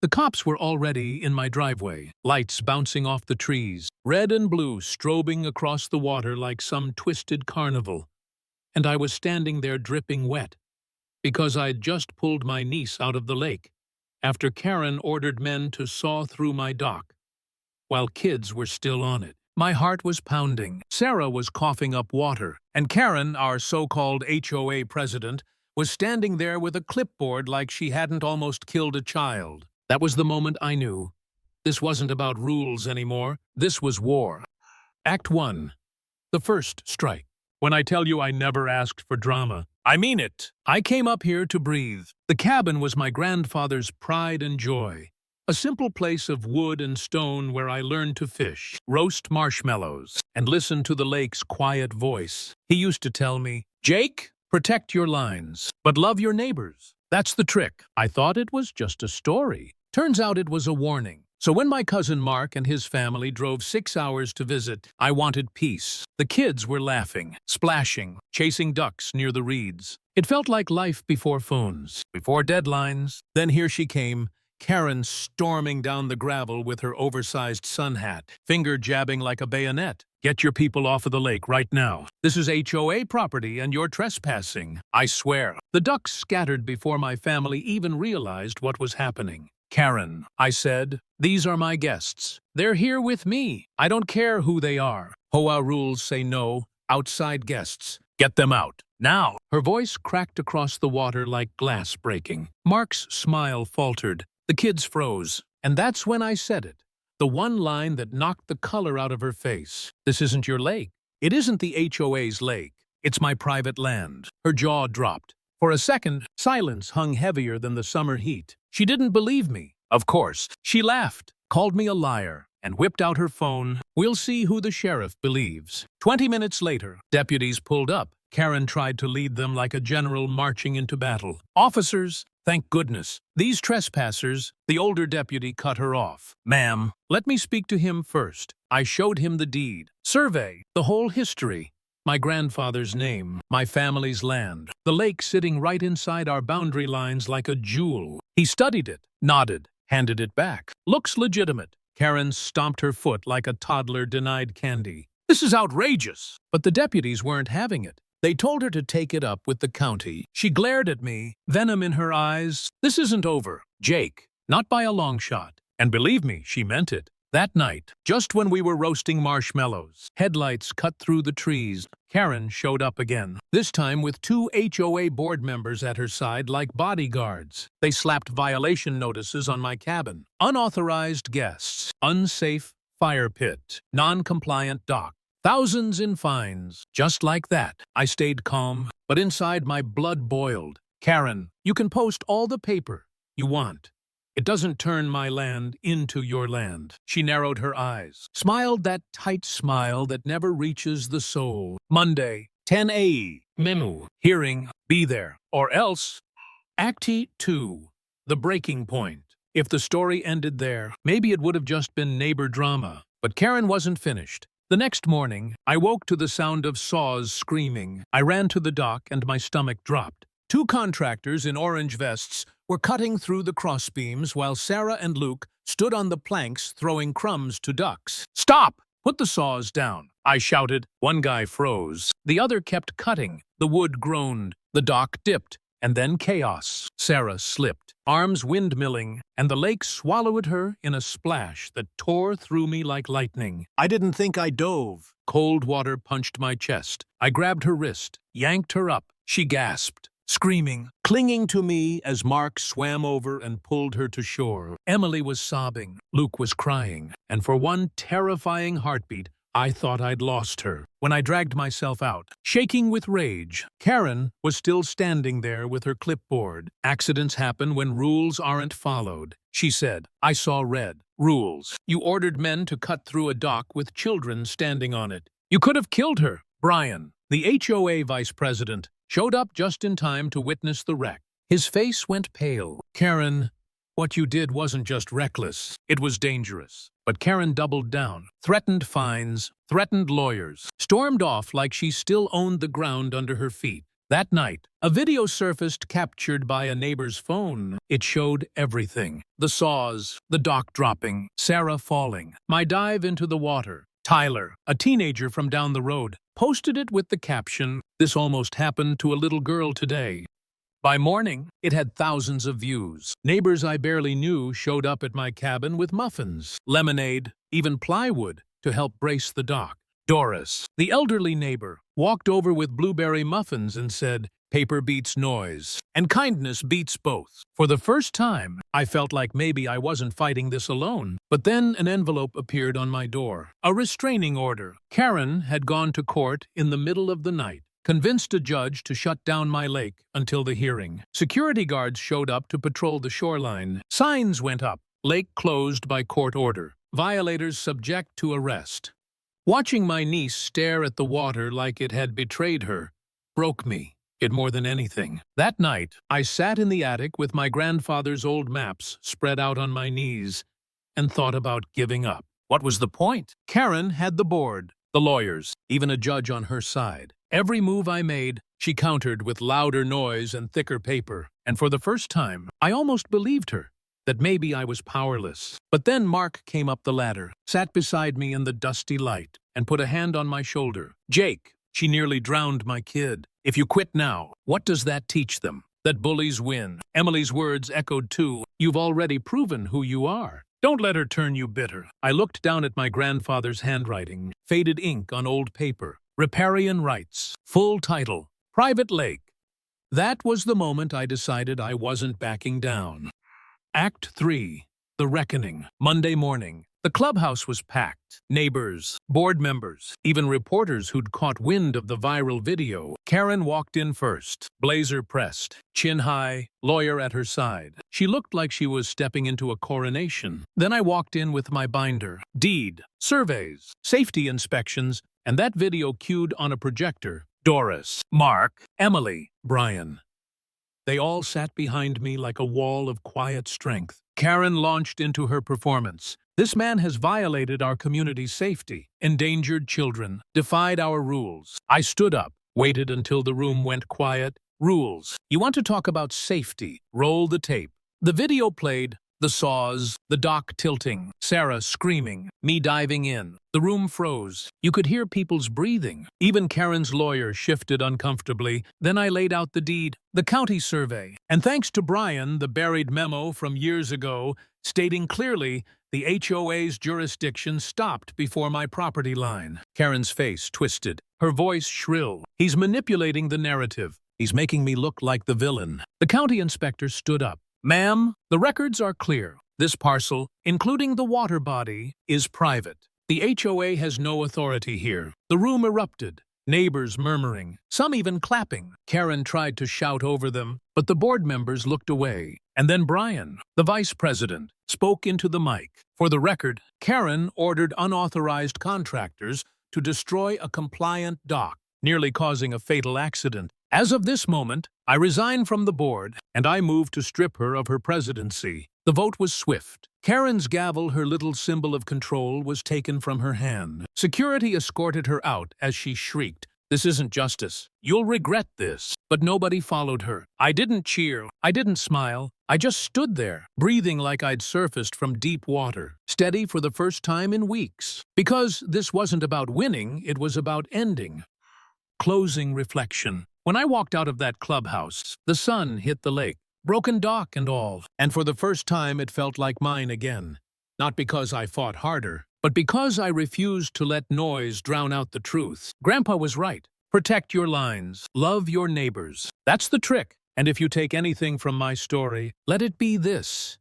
The cops were already in my driveway, lights bouncing off the trees, red and blue strobing across the water like some twisted carnival. And I was standing there dripping wet, because I'd just pulled my niece out of the lake, after Karen ordered men to saw through my dock, while kids were still on it. My heart was pounding. Sarah was coughing up water, and Karen, our so-called HOA president, was standing there with a clipboard like she hadn't almost killed a child. That was the moment I knew. This wasn't about rules anymore. This was war. Act 1. The first strike. When I tell you I never asked for drama, I mean it. I came up here to breathe. The cabin was my grandfather's pride and joy. A simple place of wood and stone where I learned to fish, roast marshmallows, and listen to the lake's quiet voice. He used to tell me, "Jake, protect your lines, but love your neighbors. That's the trick." I thought it was just a story. Turns out it was a warning. So when my cousin Mark and his family drove 6 hours to visit, I wanted peace. The kids were laughing, splashing, chasing ducks near the reeds. It felt like life before phones, before deadlines. Then here she came, Karen storming down the gravel with her oversized sun hat, finger jabbing like a bayonet. "Get your people off of the lake right now. This is HOA property and you're trespassing. I swear." The ducks scattered before my family even realized what was happening. "Karen," I said, "these are my guests. They're here with me. I don't care who they are. HOA rules say no outside guests. Get them out. Now." Her voice cracked across the water like glass breaking. Mark's smile faltered. The kids froze. And that's when I said it. The one line that knocked the color out of her face. "This isn't your lake. It isn't the HOA's lake. It's my private land." Her jaw dropped. For a second, silence hung heavier than the summer heat. She didn't believe me. Of course. She laughed, called me a liar, and whipped out her phone. We'll see who the sheriff believes. 20 minutes later, deputies pulled up. Karen tried to lead them like a general marching into battle. "Officers, thank goodness. These trespassers," the older deputy cut her off. "Ma'am, let me speak to him first." I showed him the deed. Survey, the whole history. My grandfather's name, my family's land, the lake sitting right inside our boundary lines like a jewel. He studied it, nodded, handed it back. "Looks legitimate." Karen stomped her foot like a toddler denied candy. "This is outrageous." But the deputies weren't having it. They told her to take it up with the county. She glared at me, venom in her eyes. "This isn't over, Jake. Not by a long shot." And believe me, she meant it. That night, just when we were roasting marshmallows, headlights cut through the trees, Karen showed up again, this time with 2 HOA board members at her side like bodyguards. They slapped violation notices on my cabin. "Unauthorized guests, unsafe fire pit, non-compliant dock, thousands in fines." Just like that. I stayed calm, but inside my blood boiled. "Karen, you can post all the paper you want. It doesn't turn my land into your land." She narrowed her eyes, smiled that tight smile that never reaches the soul. "Monday, 10 a.m. Memo. Hearing, be there, or else." Act 2. The breaking point. If the story ended there, maybe it would have just been neighbor drama. But Karen wasn't finished. The next morning, I woke to the sound of saws screaming. I ran to the dock and my stomach dropped. 2 contractors in orange vests were cutting through the crossbeams while Sarah and Luke stood on the planks throwing crumbs to ducks. "Stop! Put the saws down," I shouted. One guy froze. The other kept cutting. The wood groaned. The dock dipped. And then chaos. Sarah slipped, arms windmilling, and the lake swallowed her in a splash that tore through me like lightning. I didn't think I dove. Cold water punched my chest. I grabbed her wrist, yanked her up. She gasped, screaming, clinging to me as Mark swam over and pulled her to shore. Emily was sobbing. Luke was crying. And for one terrifying heartbeat, I thought I'd lost her. When I dragged myself out, shaking with rage, Karen was still standing there with her clipboard. "Accidents happen when rules aren't followed," she said. "I saw red. Rules. You ordered men to cut through a dock with children standing on it. You could have killed her." Brian, the HOA vice president, showed up just in time to witness the wreck. His face went pale. "Karen, what you did wasn't just reckless. It was dangerous." But Karen doubled down, threatened fines, threatened lawyers, stormed off like she still owned the ground under her feet. That night, a video surfaced captured by a neighbor's phone. It showed everything. The saws, the dock dropping, Sarah falling, my dive into the water. Tyler, a teenager from down the road, posted it with the caption, "This almost happened to a little girl today." By morning, it had thousands of views. Neighbors I barely knew showed up at my cabin with muffins, lemonade, even plywood to help brace the dock. Doris, the elderly neighbor, walked over with blueberry muffins and said, "Paper beats noise, and kindness beats both." For the first time, I felt like maybe I wasn't fighting this alone. But then an envelope appeared on my door. A restraining order. Karen had gone to court in the middle of the night, convinced a judge to shut down my lake until the hearing. Security guards showed up to patrol the shoreline. Signs went up. Lake closed by court order. Violators subject to arrest. Watching my niece stare at the water like it had betrayed her broke me. It more than anything. That night, I sat in the attic with my grandfather's old maps spread out on my knees and thought about giving up. What was the point? Karen had the board, the lawyers, even a judge on her side. Every move I made, she countered with louder noise and thicker paper. And for the first time, I almost believed her, that maybe I was powerless. But then Mark came up the ladder, sat beside me in the dusty light, and put a hand on my shoulder. "Jake, she nearly drowned my kid. If you quit now, what does that teach them? That bullies win." Emily's words echoed too. "You've already proven who you are. Don't let her turn you bitter." I looked down at my grandfather's handwriting, faded ink on old paper. Riparian rights, full title, private lake. That was the moment I decided I wasn't backing down. Act 3. The Reckoning. Monday morning. The clubhouse was packed. Neighbors, board members, even reporters who'd caught wind of the viral video. Karen walked in first, blazer pressed, chin high, lawyer at her side. She looked like she was stepping into a coronation. Then I walked in with my binder, deed, surveys, safety inspections, and that video cued on a projector. Doris, Mark, Emily, Brian. They all sat behind me like a wall of quiet strength. Karen launched into her performance. "This man has violated our community's safety, endangered children, defied our rules." I stood up, waited until the room went quiet. "Rules. You want to talk about safety? Roll the tape." The video played. The saws, the dock tilting, Sarah screaming, me diving in. The room froze. You could hear people's breathing. Even Karen's lawyer shifted uncomfortably. Then I laid out the deed, the county survey, and thanks to Brian, the buried memo from years ago, stating clearly the HOA's jurisdiction stopped before my property line. Karen's face twisted, her voice shrill. "He's manipulating the narrative. He's making me look like the villain." The county inspector stood up. "Ma'am, the records are clear. This parcel, including the water body, is private. The HOA has no authority here." The room erupted, neighbors murmuring, some even clapping. Karen tried to shout over them, but the board members looked away. And then Brian, the vice president, spoke into the mic. "For the record, Karen ordered unauthorized contractors to destroy a compliant dock, nearly causing a fatal accident. As of this moment, I resign from the board, and I move to strip her of her presidency." The vote was swift. Karen's gavel, her little symbol of control, was taken from her hand. Security escorted her out as she shrieked, "This isn't justice. You'll regret this." But nobody followed her. I didn't cheer. I didn't smile. I just stood there, breathing like I'd surfaced from deep water, steady for the first time in weeks. Because this wasn't about winning, it was about ending. Closing reflection. When I walked out of that clubhouse, the sun hit the lake, broken dock and all, and for the first time it felt like mine again. Not because I fought harder, but because I refused to let noise drown out the truth. Grandpa was right. Protect your lines. Love your neighbors. That's the trick. And if you take anything from my story, let it be this.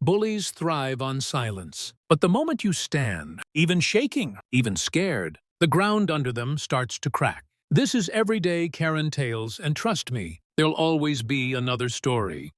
Bullies thrive on silence. But the moment you stand, even shaking, even scared, the ground under them starts to crack. This is Everyday Karen Tales, and trust me, there'll always be another story.